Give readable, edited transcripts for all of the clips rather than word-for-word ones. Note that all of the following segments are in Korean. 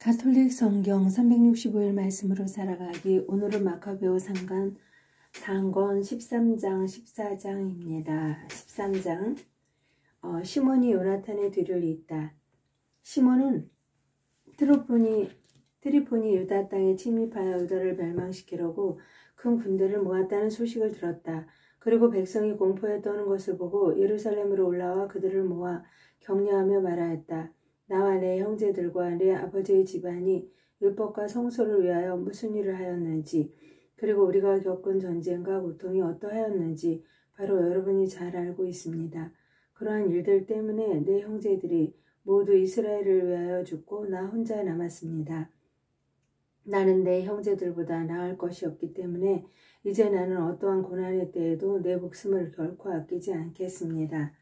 가톨릭 성경 365일 말씀으로 살아가기. 오늘은 마카베오 상관 13장 14장입니다. 13장 시몬이 요나탄의 뒤를 잇다. 시몬은 트리폰이 유다 땅에 침입하여 유다를 멸망시키려고 큰 군대를 모았다는 소식을 들었다. 그리고 백성이 공포에 떠는 것을 보고 예루살렘으로 올라와 그들을 모아 격려하며 말하였다. 나와 내 형제들과 내 아버지의 집안이 율법과 성소를 위하여 무슨 일을 하였는지, 그리고 우리가 겪은 전쟁과 고통이 어떠하였는지 바로 여러분이 잘 알고 있습니다. 그러한 일들 때문에 내 형제들이 모두 이스라엘을 위하여 죽고 나 혼자 남았습니다. 나는 내 형제들보다 나을 것이 없기 때문에 이제 나는 어떠한 고난의 때에도 내 목숨을 결코 아끼지 않겠습니다.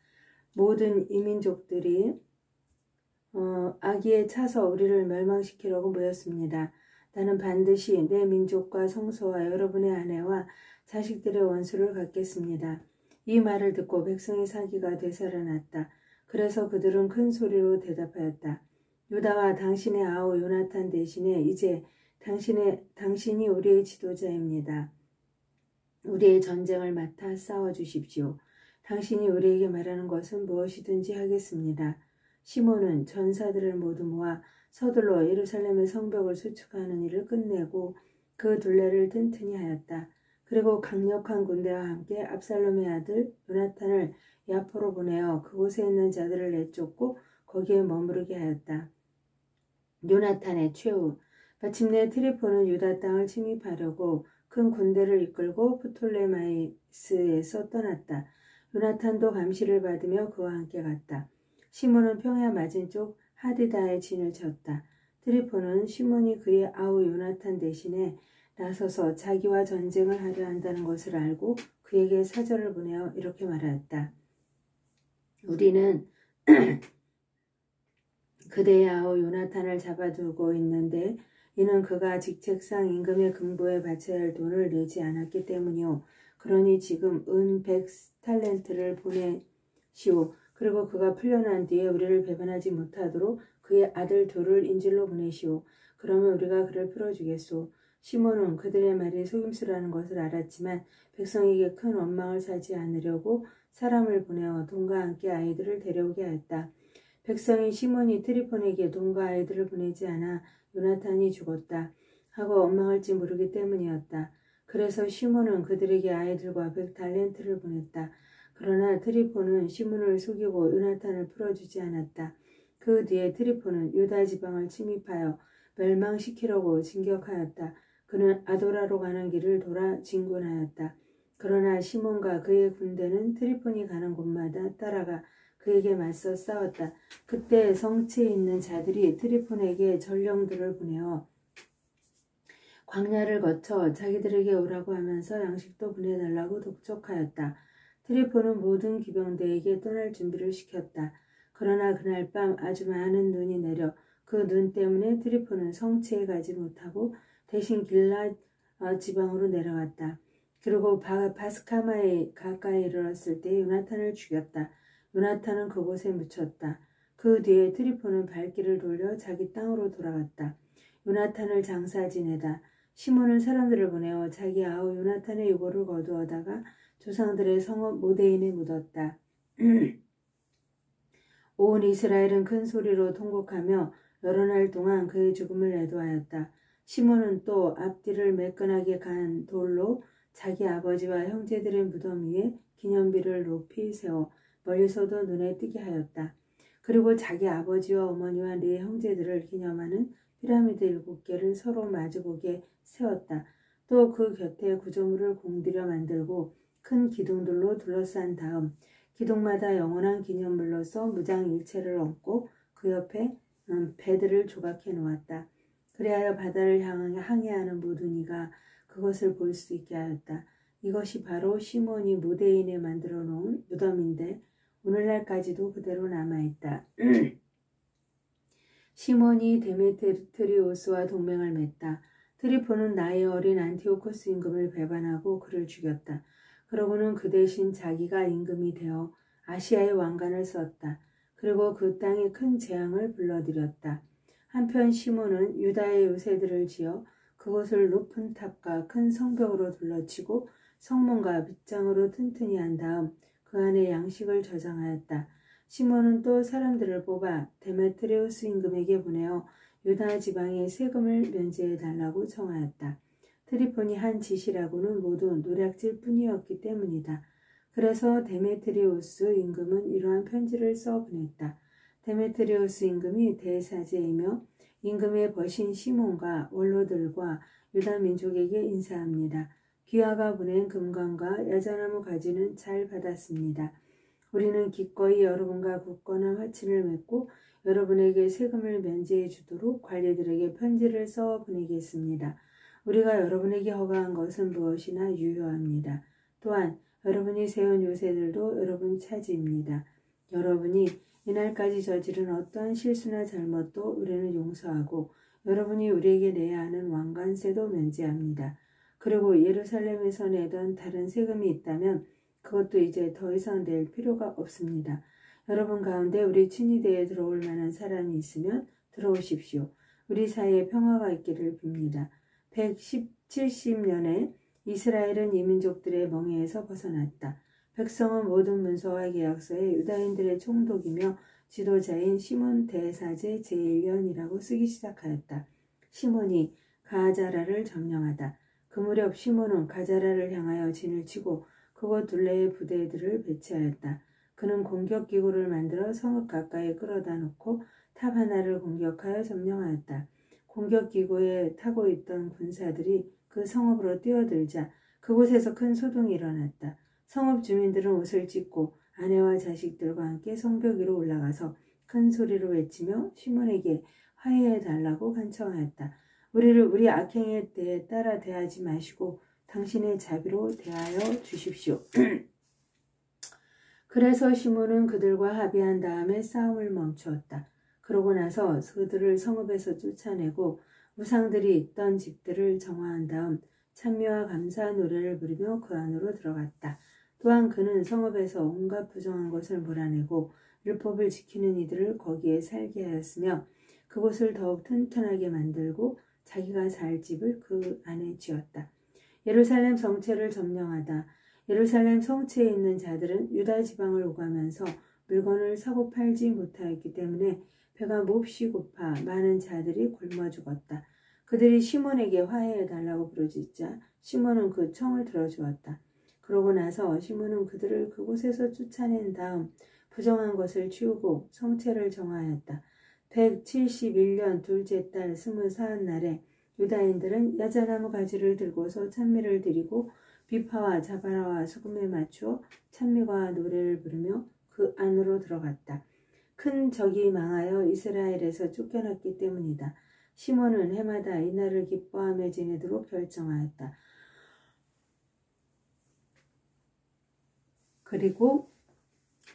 모든 이민족들이 아기에 차서 우리를 멸망시키려고 모였습니다. 나는 반드시 내 민족과 성소와 여러분의 아내와 자식들의 원수를 갚겠습니다. 이 말을 듣고 백성의 사기가 되살아났다. 그래서 그들은 큰 소리로 대답하였다. 유다와 당신의 아우 요나탄 대신에 이제 당신이 우리의 지도자입니다. 우리의 전쟁을 맡아 싸워주십시오. 당신이 우리에게 말하는 것은 무엇이든지 하겠습니다. 시몬은 전사들을 모두 모아 서둘러 예루살렘의 성벽을 수축하는 일을 끝내고 그 둘레를 튼튼히 하였다. 그리고 강력한 군대와 함께 압살롬의 아들 요나탄을 야포로 보내어 그곳에 있는 자들을 내쫓고 거기에 머무르게 하였다. 요나탄의 최후. 마침내 트리폰은 유다 땅을 침입하려고 큰 군대를 이끌고 프톨레마이스에서 떠났다. 요나탄도 감시를 받으며 그와 함께 갔다. 시몬은 평야 맞은쪽 하디다의 진을 쳤다. 트리폰은 시몬이 그의 아우 요나탄 대신에 나서서 자기와 전쟁을 하려 한다는 것을 알고 그에게 사절을 보내어 이렇게 말하였다. 우리는 그대의 아우 요나탄을 잡아두고 있는데 이는 그가 직책상 임금의 금고에 바쳐야 할 돈을 내지 않았기 때문이요. 그러니 지금 은 100탈렌트를 보내시오. 그리고 그가 풀려난 뒤에 우리를 배반하지 못하도록 그의 아들 둘을 인질로 보내시오. 그러면 우리가 그를 풀어주겠소. 시몬은 그들의 말이 속임수라는 것을 알았지만 백성에게 큰 원망을 사지 않으려고 사람을 보내어 돈과 함께 아이들을 데려오게 하였다. 백성이 시몬이 트리폰에게 돈과 아이들을 보내지 않아 요나탄이 죽었다 하고 원망할지 모르기 때문이었다. 그래서 시몬은 그들에게 아이들과 100달렌트를 보냈다. 그러나 트리폰은 시몬을 속이고 요나탄을 풀어주지 않았다. 그 뒤에 트리폰은 유다 지방을 침입하여 멸망시키려고 진격하였다. 그는 아도라로 가는 길을 돌아 진군하였다. 그러나 시몬과 그의 군대는 트리폰이 가는 곳마다 따라가 그에게 맞서 싸웠다. 그때 성체에 있는 자들이 트리폰에게 전령들을 보내어 광야를 거쳐 자기들에게 오라고 하면서 양식도 보내달라고 독촉하였다. 트리폰은 모든 기병대에게 떠날 준비를 시켰다. 그러나 그날 밤 아주 많은 눈이 내려 그 눈 때문에 트리폰은 성체에 가지 못하고 대신 길랏 지방으로 내려갔다. 그리고 바스카마에 가까이 이르렀을 때 요나탄을 죽였다. 요나탄은 그곳에 묻혔다. 그 뒤에 트리폰은 발길을 돌려 자기 땅으로 돌아갔다. 요나탄을 장사 지내다 시몬은 사람들을 보내어 자기 아우 요나탄의 유골을 거두어다가 조상들의 성읍 모데인에 묻었다. 온 이스라엘은 큰 소리로 통곡하며 여러 날 동안 그의 죽음을 애도하였다. 시몬은 또 앞뒤를 매끈하게 간 돌로 자기 아버지와 형제들의 무덤 위에 기념비를 높이 세워 멀리서도 눈에 띄게 하였다. 그리고 자기 아버지와 어머니와 네 형제들을 기념하는 피라미드 7개를 서로 마주보게 세웠다. 또 그 곁에 구조물을 공들여 만들고 큰 기둥들로 둘러싼 다음 기둥마다 영원한 기념물로서 무장일체를 얹고 그 옆에 배들을 조각해 놓았다. 그리하여 바다를 항해하는 모든 이가 그것을 볼 수 있게 하였다. 이것이 바로 시몬이 모데인에 만들어 놓은 무덤인데 오늘날까지도 그대로 남아있다. 시몬이 데메트리오스와 동맹을 맺다. 트리폰은 나이 어린 안티오코스 임금을 배반하고 그를 죽였다. 그러고는 그 대신 자기가 임금이 되어 아시아의 왕관을 썼다. 그리고 그 땅에 큰 재앙을 불러들였다. 한편 시몬은 유다의 요새들을 지어 그곳을 높은 탑과 큰 성벽으로 둘러치고 성문과 빗장으로 튼튼히 한 다음 그 안에 양식을 저장하였다. 시몬은 또 사람들을 뽑아 데메트리우스 임금에게 보내어 유다 지방의 세금을 면제해 달라고 청하였다. 트리폰이 한 짓이라고는 모두 노략질 뿐이었기 때문이다. 그래서 데메트리우스 임금은 이러한 편지를 써 보냈다. 데메트리우스 임금이 대사제이며 임금의 벗인 시몬과 원로들과 유다 민족에게 인사합니다. 귀하가 보낸 금관과 야자나무 가지는 잘 받았습니다. 우리는 기꺼이 여러분과 굳건한 화친을 맺고 여러분에게 세금을 면제해 주도록 관리들에게 편지를 써 보내겠습니다. 우리가 여러분에게 허가한 것은 무엇이나 유효합니다. 또한 여러분이 세운 요새들도 여러분 차지입니다. 여러분이 이날까지 저지른 어떠한 실수나 잘못도 우리는 용서하고 여러분이 우리에게 내야 하는 왕관세도 면제합니다. 그리고 예루살렘에서 내던 다른 세금이 있다면 그것도 이제 더 이상 낼 필요가 없습니다. 여러분 가운데 우리 친위대에 들어올 만한 사람이 있으면 들어오십시오. 우리 사이에 평화가 있기를 빕니다. 170년에 이스라엘은 이민족들의 멍에에서 벗어났다. 백성은 모든 문서와 계약서에 유다인들의 총독이며 지도자인 시몬 대사제 제1년이라고 쓰기 시작하였다. 시몬이 가자라를 점령하다. 그 무렵 시몬은 가자라를 향하여 진을 치고 그곳 둘레에 부대들을 배치하였다. 그는 공격기구를 만들어 성읍 가까이 끌어다 놓고 탑 하나를 공격하여 점령하였다. 공격기구에 타고 있던 군사들이 그 성읍으로 뛰어들자 그곳에서 큰 소동이 일어났다. 성읍 주민들은 옷을 찢고 아내와 자식들과 함께 성벽 위로 올라가서 큰 소리로 외치며 시몬에게 화해해 달라고 간청하였다. 우리를 우리 악행에 대해 따라 대하지 마시고 당신의 자비로 대하여 주십시오. 그래서 시몬은 그들과 합의한 다음에 싸움을 멈추었다. 그러고 나서 그들을 성읍에서 쫓아내고 우상들이 있던 집들을 정화한 다음 찬미와 감사 노래를 부르며 그 안으로 들어갔다. 또한 그는 성읍에서 온갖 부정한 것을 몰아내고 율법을 지키는 이들을 거기에 살게 하였으며 그곳을 더욱 튼튼하게 만들고 자기가 살 집을 그 안에 지었다. 예루살렘 성체를 점령하다. 예루살렘 성체에 있는 자들은 유다 지방을 오가면서 물건을 사고 팔지 못하였기 때문에 배가 몹시 고파 많은 자들이 굶어 죽었다. 그들이 시몬에게 화해해달라고 부르짖자 시몬은 그 청을 들어주었다. 그러고 나서 시몬은 그들을 그곳에서 쫓아낸 다음 부정한 것을 치우고 성체를 정하였다. 171년 둘째 달 24날에 유다인들은 야자나무 가지를 들고서 찬미를 드리고 비파와 자바라와 수금에 맞추어 찬미와 노래를 부르며 그 안으로 들어갔다. 큰 적이 망하여 이스라엘에서 쫓겨났기 때문이다. 시몬은 해마다 이날을 기뻐하며 지내도록 결정하였다. 그리고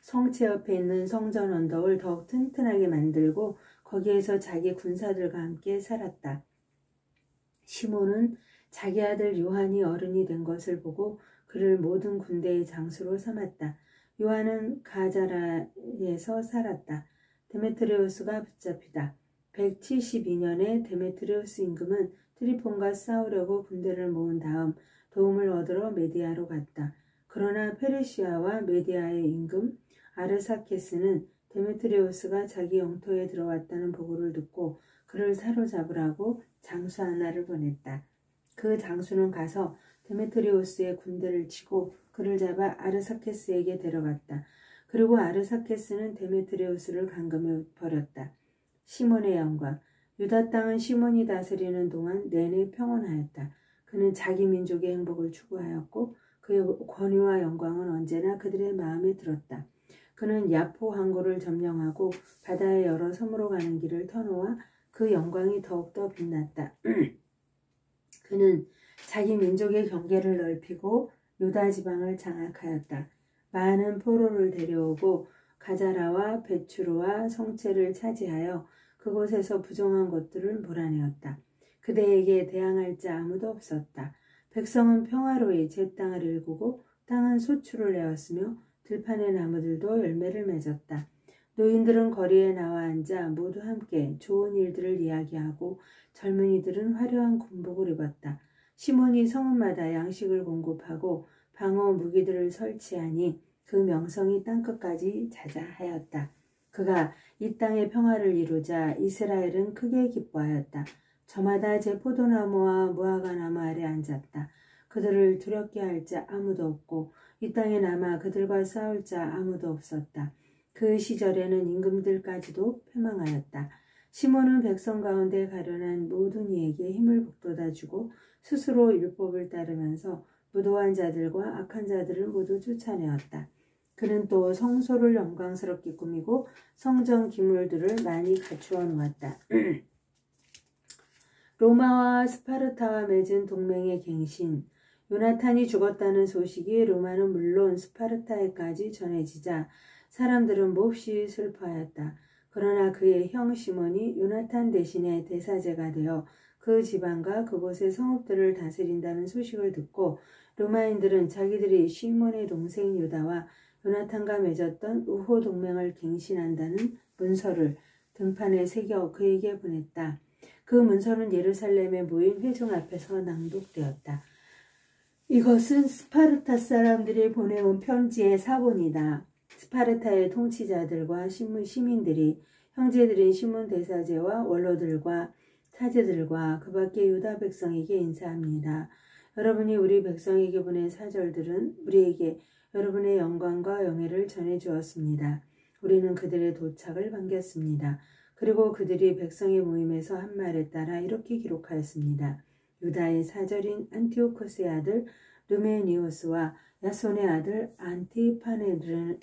성체 옆에 있는 성전 언덕을 더욱 튼튼하게 만들고 거기에서 자기 군사들과 함께 살았다. 시몬은 자기 아들 요한이 어른이 된 것을 보고 그를 모든 군대의 장수로 삼았다. 요한은 가자라에서 살았다. 데메트리우스가 붙잡히다. 172년에 데메트리우스 임금은 트리폰과 싸우려고 군대를 모은 다음 도움을 얻으러 메디아로 갔다. 그러나 페르시아와 메디아의 임금 아르사케스는 데메트리우스가 자기 영토에 들어왔다는 보고를 듣고 그를 사로잡으라고 장수 하나를 보냈다. 그 장수는 가서 데메트리우스의 군대를 치고 그를 잡아 아르사케스에게 데려갔다. 그리고 아르사케스는 데메트리우스를 감금해 버렸다. 시몬의 영광. 유다 땅은 시몬이 다스리는 동안 내내 평온하였다. 그는 자기 민족의 행복을 추구하였고 그의 권위와 영광은 언제나 그들의 마음에 들었다. 그는 야포 항구를 점령하고 바다의 여러 섬으로 가는 길을 터놓아 그 영광이 더욱더 빛났다. 그는 자기 민족의 경계를 넓히고 유다 지방을 장악하였다. 많은 포로를 데려오고 가자라와 베추르와 성체를 차지하여 그곳에서 부정한 것들을 몰아내었다. 그대에게 대항할 자 아무도 없었다. 백성은 평화로이 제 땅을 일구고 땅은 소출을 내었으며 들판의 나무들도 열매를 맺었다. 노인들은 거리에 나와 앉아 모두 함께 좋은 일들을 이야기하고 젊은이들은 화려한 군복을 입었다. 시몬이 성읍마다 양식을 공급하고 방어 무기들을 설치하니 그 명성이 땅끝까지 자자하였다. 그가 이 땅의 평화를 이루자 이스라엘은 크게 기뻐하였다. 저마다 제 포도나무와 무화과나무 아래 앉았다. 그들을 두렵게 할 자 아무도 없고 이 땅에 남아 그들과 싸울 자 아무도 없었다. 그 시절에는 임금들까지도 패망하였다. 시몬은 백성 가운데 가련한 모든 이에게 힘을 북돋아주고 스스로 율법을 따르면서 무도한 자들과 악한 자들을 모두 쫓아내었다. 그는 또 성소를 영광스럽게 꾸미고 성전 기물들을 많이 갖추어 놓았다. 로마와 스파르타와 맺은 동맹의 갱신. 요나탄이 죽었다는 소식이 로마는 물론 스파르타에까지 전해지자 사람들은 몹시 슬퍼하였다. 그러나 그의 형 시몬이 요나탄 대신에 대사제가 되어 그 지방과 그곳의 성읍들을 다스린다는 소식을 듣고 로마인들은 자기들이 시몬의 동생 유다와 요나탄과 맺었던 우호 동맹을 갱신한다는 문서를 등판에 새겨 그에게 보냈다. 그 문서는 예루살렘에 모인 회중 앞에서 낭독되었다. 이것은 스파르타 사람들이 보내온 편지의 사본이다. 스파르타의 통치자들과 시민들이 형제들인 시몬 대사제와 원로들과 사제들과 그 밖의 유다 백성에게 인사합니다. 여러분이 우리 백성에게 보낸 사절들은 우리에게 여러분의 영광과 영예를 전해주었습니다. 우리는 그들의 도착을 반겼습니다. 그리고 그들이 백성의 모임에서 한 말에 따라 이렇게 기록하였습니다. 유다의 사절인 안티오코스의 아들 르메니우스와 야손의 아들 안티파테르는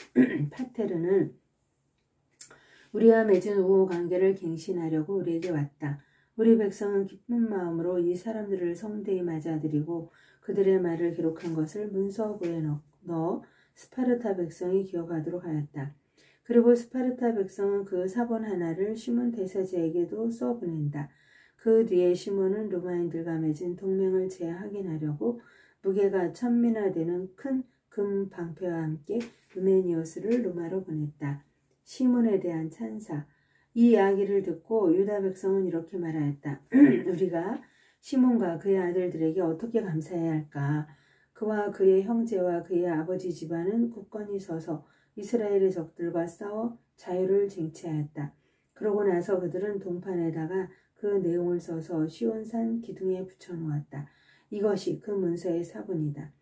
우리와 맺은 우호 관계를 갱신하려고 우리에게 왔다. 우리 백성은 기쁜 마음으로 이 사람들을 성대히 맞아들이고 그들의 말을 기록한 것을 문서고에 넣어 스파르타 백성이 기억하도록 하였다. 그리고 스파르타 백성은 그 사본 하나를 시몬 대사제에게도 써보낸다. 그 뒤에 시몬은 로마인들과 맺은 동맹을 재확인하려고 무게가 1000미나 되는 큰 금 방패와 함께 루메니우스를 로마로 보냈다. 시몬에 대한 찬사. 이 이야기를 듣고 유다 백성은 이렇게 말하였다. 우리가 시몬과 그의 아들들에게 어떻게 감사해야 할까? 그와 그의 형제와 그의 아버지 집안은 굳건히 서서 이스라엘의 적들과 싸워 자유를 쟁취하였다. 그러고 나서 그들은 동판에다가 그 내용을 써서 시온산 기둥에 붙여놓았다. 이것이 그 문서의 사본이다.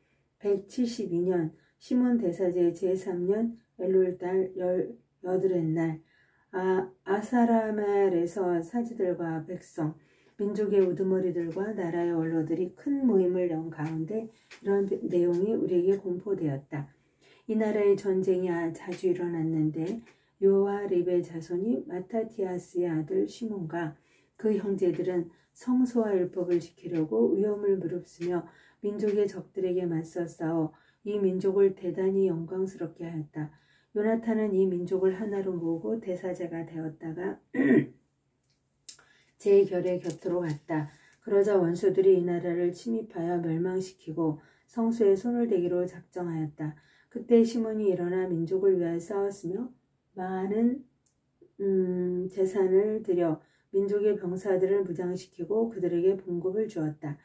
172년 시몬 대사제 제3년 엘룰달 18날 아사라멜에서 사지들과 백성, 민족의 우두머리들과 나라의 원로들이 큰 모임을 연 가운데 이런 내용이 우리에게 공포되었다. 이 나라의 전쟁이 자주 일어났는데 요아립의 자손이 마타티아스의 아들 시몬과 그 형제들은 성소와 율법을 지키려고 위험을 무릅쓰며 민족의 적들에게 맞서 싸워 이 민족을 대단히 영광스럽게 하였다. 요나탄은 이 민족을 하나로 모으고 대사제가 되었다가 제 결의 곁으로 갔다. 그러자 원수들이 이 나라를 침입하여 멸망시키고 성소에 손을 대기로 작정하였다. 그때 시몬이 일어나 민족을 위하여 싸웠으며 많은 재산을 들여 민족의 병사들을 무장시키고 그들에게 봉급을 주었다.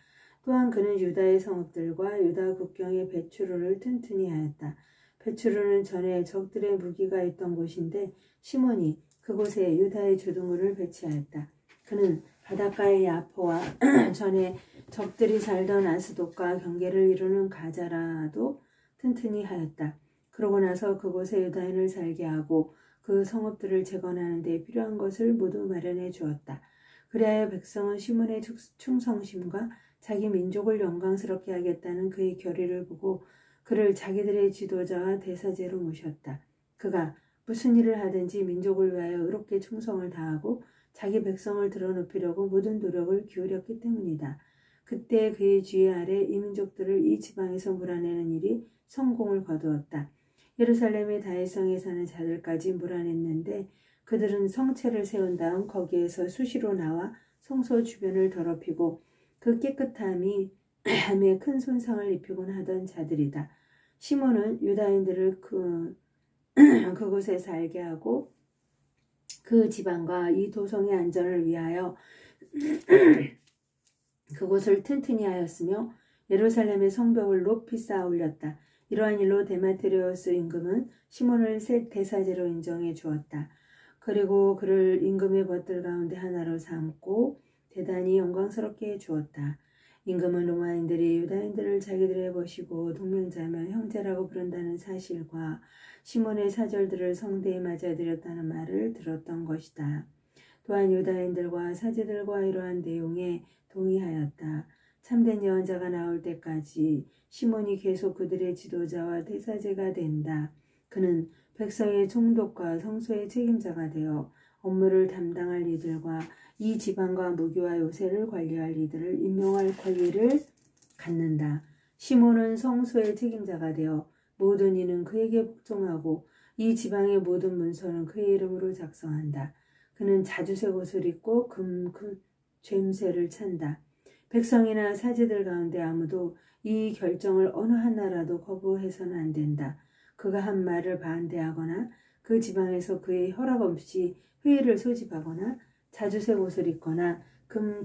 또한 그는 유다의 성읍들과 유다 국경의 베추르를 튼튼히 하였다. 베추르는 전에 적들의 무기가 있던 곳인데 시몬이 그곳에 유다의 주둔군을 배치하였다. 그는 바닷가의 야포와 전에 적들이 살던 아스돗과 경계를 이루는 가자라도 튼튼히 하였다. 그러고 나서 그곳에 유다인을 살게 하고 그 성읍들을 재건하는 데 필요한 것을 모두 마련해 주었다. 그리하여 백성은 시몬의 충성심과 자기 민족을 영광스럽게 하겠다는 그의 결의를 보고 그를 자기들의 지도자와 대사제로 모셨다. 그가 무슨 일을 하든지 민족을 위하여 의롭게 충성을 다하고 자기 백성을 드러높이려고 모든 노력을 기울였기 때문이다. 그때 그의 지휘 아래 이 민족들을 이 지방에서 몰아내는 일이 성공을 거두었다. 예루살렘의 다윗성에 사는 자들까지 몰아냈는데 그들은 성체를 세운 다음 거기에서 수시로 나와 성소 주변을 더럽히고 그 깨끗함에 큰 손상을 입히곤 하던 자들이다. 시몬은 유다인들을 그곳에 살게 하고 그 지방과 이 도성의 안전을 위하여 그곳을 튼튼히 하였으며 예루살렘의 성벽을 높이 쌓아 올렸다. 이러한 일로 데메트리오스 임금은 시몬을 셋 대사제로 인정해 주었다. 그리고 그를 임금의 벗들 가운데 하나로 삼고 대단히 영광스럽게 해 주었다. 임금은 로마인들이 유다인들을 자기들의 벗이고 동명자며 형제라고 부른다는 사실과 시몬의 사절들을 성대에 맞아들였다는 말을 들었던 것이다. 또한 유다인들과 사제들과 이러한 내용에 동의하였다. 참된 예언자가 나올 때까지 시몬이 계속 그들의 지도자와 대사제가 된다. 그는 백성의 총독과 성소의 책임자가 되어 업무를 담당할 이들과 이 지방과 무교와 요새를 관리할 이들을 임명할 권리를 갖는다. 시몬은 성소의 책임자가 되어 모든 이는 그에게 복종하고 이 지방의 모든 문서는 그의 이름으로 작성한다. 그는 자주색 옷을 입고 죬새를 찬다. 백성이나 사제들 가운데 아무도 이 결정을 어느 하나라도 거부해서는 안 된다. 그가 한 말을 반대하거나 그 지방에서 그의 허락 없이 회의를 소집하거나 자주색 옷을 입거나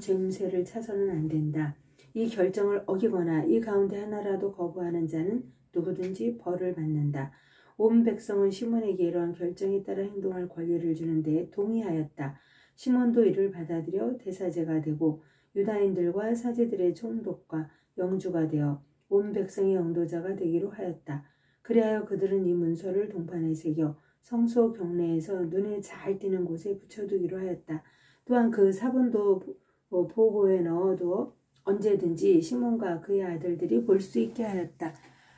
죬새를 차서는 안 된다. 이 결정을 어기거나 이 가운데 하나라도 거부하는 자는 누구든지 벌을 받는다. 온 백성은 시몬에게 이러한 결정에 따라 행동할 권리를 주는 데 동의하였다. 시몬도 이를 받아들여 대사제가 되고 유다인들과 사제들의 총독과 영주가 되어 온 백성의 영도자가 되기로 하였다. 그리하여 그들은 이 문서를 동판에 새겨 성소 경내에서 눈에 잘 띄는 곳에 붙여두기로 하였다. 또한 그 사본도 보고에 넣어두어 언제든지 시몬과 그의 아들들이 볼 수 있게 하였다.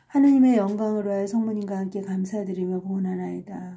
하느님의 영광을 위하여 성모님과 함께 감사드리며 보온하나이다.